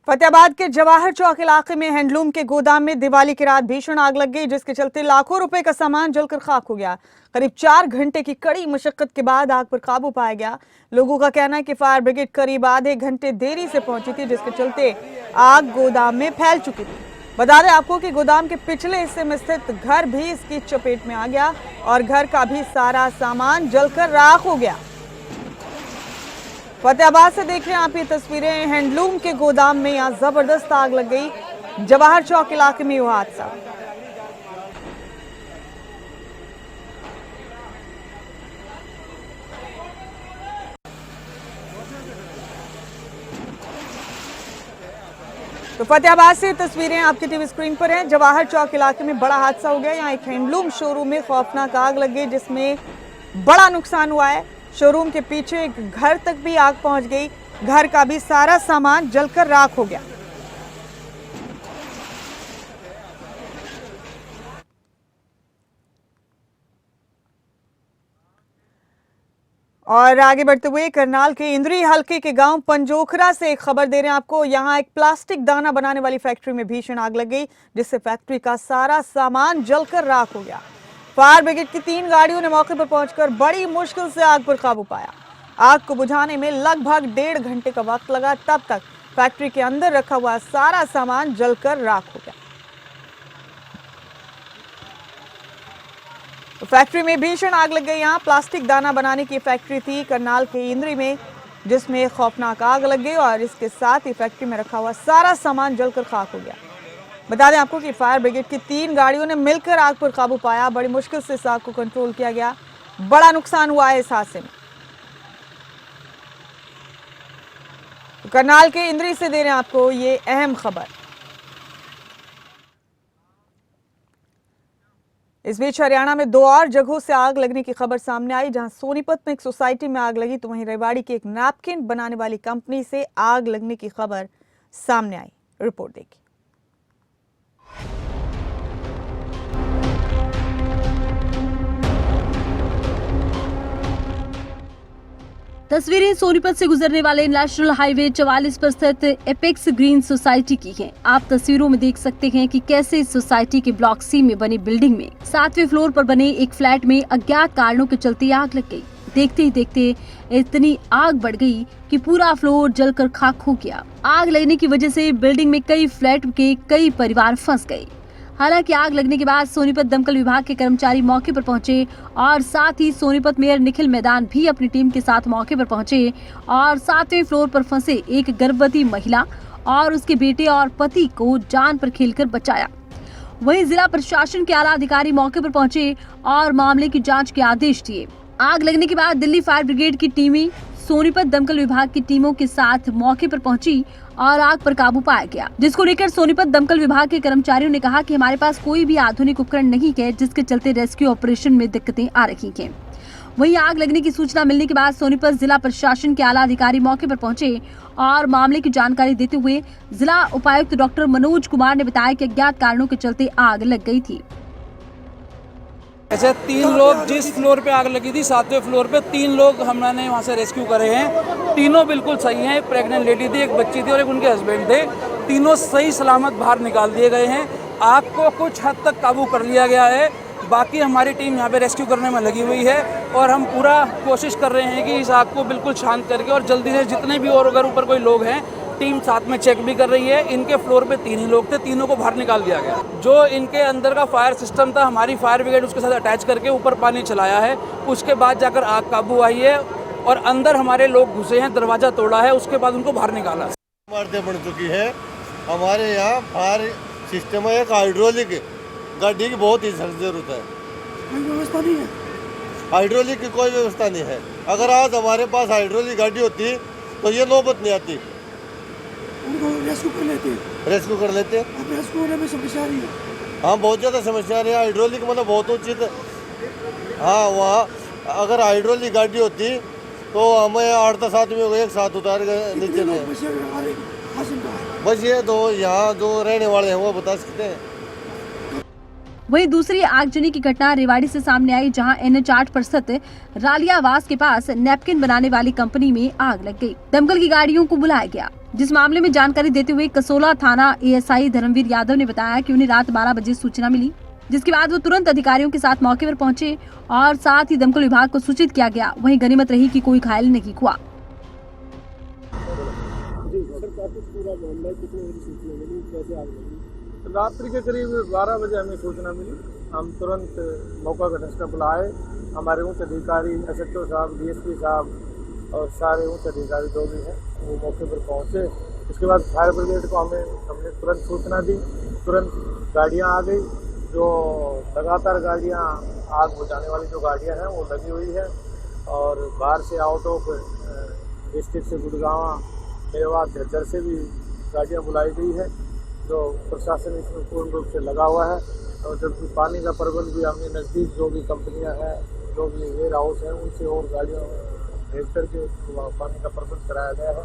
फतेहाबाद के जवाहर चौक इलाके में हैंडलूम के गोदाम में दिवाली की रात भीषण आग लग गई, जिसके चलते लाखों रुपए का सामान जलकर खाक हो गया। करीब 4 घंटे की कड़ी मशक्कत के बाद आग पर काबू पाया गया। लोगों का कहना है कि फायर ब्रिगेड करीब आधे घंटे देरी से पहुंची थी, जिसके चलते आग गोदाम में फैल चुकी थी। बता दें आपको कि गोदाम के पिछले हिस्से में स्थित घर भी इसकी चपेट में आ गया और घर का भी सारा सामान जलकर राख हो गया। फतेहाबाद से देख रहे हैं आप ये तस्वीरें। हैंडलूम के गोदाम में यहां जबरदस्त आग लग गई। जवाहर चौक इलाके में हुआ हादसा। तो फतेहाबाद से तस्वीरें आपकी टीवी स्क्रीन पर हैं। जवाहर चौक इलाके में बड़ा हादसा हो गया। यहाँ एक हैंडलूम शोरूम में खौफनाक आग लग गई, जिसमें बड़ा नुकसान हुआ है। शोरूम के पीछे एक घर तक भी आग पहुंच गई। घर का भी सारा सामान जलकर राख हो गया। और आगे बढ़ते हुए करनाल के इंद्री हलके के गांव पंजोखरा से एक खबर दे रहे हैं आपको। यहां एक प्लास्टिक दाना बनाने वाली फैक्ट्री में भीषण आग लग गई, जिससे फैक्ट्री का सारा सामान जलकर राख हो गया। फायर ब्रिगेड की 3 गाड़ियों ने मौके पर पहुंचकर बड़ी मुश्किल से आग पर काबू पाया। आग को बुझाने में लगभग 1.5 घंटे का वक्त लगा। तब तक फैक्ट्री के अंदर रखा हुआ सारा सामान जलकर राख हो गया। तो फैक्ट्री में भीषण आग लग गई। यहाँ प्लास्टिक दाना बनाने की फैक्ट्री थी करनाल के इंद्री में, जिसमें खौफनाक आग लग गई और इसके साथ ही फैक्ट्री में रखा हुआ सारा सामान जलकर खाक हो गया। बता दें आपको कि फायर ब्रिगेड की 3 गाड़ियों ने मिलकर आग पर काबू पाया। बड़ी मुश्किल से इस आग को कंट्रोल किया गया। बड़ा नुकसान हुआ है इस हादसे में। तो करनाल के इंद्री से दे रहे हैं आपको ये अहम खबर। इस बीच हरियाणा में 2 और जगहों से आग लगने की खबर सामने आई। जहां सोनीपत में एक सोसाइटी में आग लगी, तो वहीं रेवाड़ी की एक नैपकिन बनाने वाली कंपनी से आग लगने की खबर सामने आई। रिपोर्ट देखिए। तस्वीरें सोनीपत से गुजरने वाले नेशनल हाईवे 44 पर स्थित एपेक्स ग्रीन सोसाइटी की हैं। आप तस्वीरों में देख सकते हैं कि कैसे इस सोसाइटी के ब्लॉक सी में बनी बिल्डिंग में 7वें फ्लोर पर बने एक फ्लैट में अज्ञात कारणों के चलते आग लग गई। देखते ही देखते इतनी आग बढ़ गई कि पूरा फ्लोर जलकर खाक हो गया। आग लगने की वजह से बिल्डिंग में कई फ्लैट के कई परिवार फंस गए। हालांकि आग लगने के बाद सोनीपत दमकल विभाग के कर्मचारी मौके पर पहुंचे और साथ ही सोनीपत मेयर निखिल मैदान भी अपनी टीम के साथ मौके पर पहुंचे और 7वें फ्लोर पर फंसे एक गर्भवती महिला और उसके बेटे और पति को जान पर खेलकर बचाया। वहीं जिला प्रशासन के आला अधिकारी मौके पर पहुंचे और मामले की जाँच के आदेश दिए। आग लगने के बाद दिल्ली फायर ब्रिगेड की टीमें सोनीपत दमकल विभाग की टीमों के साथ मौके पर पहुंची और आग पर काबू पाया गया, जिसको लेकर सोनीपत दमकल विभाग के कर्मचारियों ने कहा कि हमारे पास कोई भी आधुनिक उपकरण नहीं है, जिसके चलते रेस्क्यू ऑपरेशन में दिक्कतें आ रही हैं। वहीं आग लगने की सूचना मिलने के बाद सोनीपत जिला प्रशासन के आला अधिकारी मौके पर पहुंचे और मामले की जानकारी देते हुए जिला उपायुक्त डॉक्टर मनोज कुमार ने बताया कि अज्ञात कारणों के चलते आग लग गई थी। ऐसे 3 लोग, जिस फ्लोर पे आग लगी थी 7वें फ्लोर पे 3 लोग हमने वहाँ से रेस्क्यू करे हैं। तीनों बिल्कुल सही हैं। एक प्रेग्नेंट लेडी थी, एक बच्ची थी और एक उनके हस्बैंड थे। तीनों सही सलामत बाहर निकाल दिए गए हैं। आग को कुछ हद तक काबू कर लिया गया है। बाकी हमारी टीम यहाँ पे रेस्क्यू करने में लगी हुई है और हम पूरा कोशिश कर रहे हैं कि इस आग को बिल्कुल शांत करके और जल्दी से जितने भी और अगर ऊपर कोई लोग हैं, टीम साथ में चेक भी कर रही है। इनके फ्लोर पे 3 ही लोग थे, तीनों को बाहर निकाल दिया गया। जो इनके अंदर का फायर सिस्टम था, हमारी फायर ब्रिगेड उसके साथ अटैच करके ऊपर पानी चलाया है। उसके बाद जाकर आग काबू आई है और अंदर हमारे लोग घुसे हैं, दरवाजा तोड़ा है, उसके बाद उनको बाहर निकाला। इमारतें बन चुकी है। हमारे यहाँ फायर सिस्टम है, एक हाइड्रोलिक गाड़ी की बहुत ही सख्त जरूरत है। व्यवस्था नहीं है, हाइड्रोलिक की कोई व्यवस्था नहीं है। अगर आज हमारे पास हाइड्रोलिक गाड़ी होती तो ये नौबत नहीं आती। उनको रेस्क्यू कर लेते, रेस्क्यू कर लेते। अब रेस्क्यू होने में समस्या आ रही है। हाँ, बहुत ज़्यादा समस्या आ रही है। हाइड्रोलिक मतलब बहुत उचित। हाँ, वहाँ अगर हाइड्रोलिक गाड़ी होती तो हमें 8-10 आदमी हो गए एक साथ उतार के नीचे में। बस ये दो यहाँ जो रहने वाले हैं वो बता सकते हैं। वहीं दूसरी आगजनी की घटना रेवाड़ी से सामने आई, जहां NH 8 पर स्थित रालियावास के पास नैपकिन बनाने वाली कंपनी में आग लग गई। दमकल की गाड़ियों को बुलाया गया। जिस मामले में जानकारी देते हुए कसोला थाना एएसआई धर्मवीर यादव ने बताया कि उन्हें रात 12 बजे सूचना मिली, जिसके बाद वो तुरंत अधिकारियों के साथ मौके पर पहुंचे और साथ ही दमकल विभाग को सूचित किया गया। वहीं गनीमत रही कि कोई घायल नहीं हुआ। रात्रि के करीब 12 बजे हमें सूचना मिली। हम तुरंत मौका घटनास्थल पर आए। हमारे उच्च अधिकारी एसएचओ साहब, डीएसपी साहब और सारे उच्च अधिकारी जो भी हैं वो मौके पर पहुंचे। उसके बाद फायर ब्रिगेड को हमने तुरंत सूचना दी। तुरंत गाड़ियां आ गई। जो लगातार गाड़ियां आग बुझाने वाली जो गाड़ियां हैं वो लगी हुई है और बाहर से आउट ऑफ डिस्ट्रिक्ट से गुड़गांव, मेवात, झज्जर से भी गाड़ियां बुलाई गई है। जो प्रशासन इसमें पूर्ण रूप से लगा हुआ है और जबकि पानी का प्रबंध भी हमने नज़दीक जो भी कंपनियां हैं, जो भी वेयर हाउस हैं, उनसे और गाड़ियाँ भेज करके पानी का प्रबंध कराया गया है।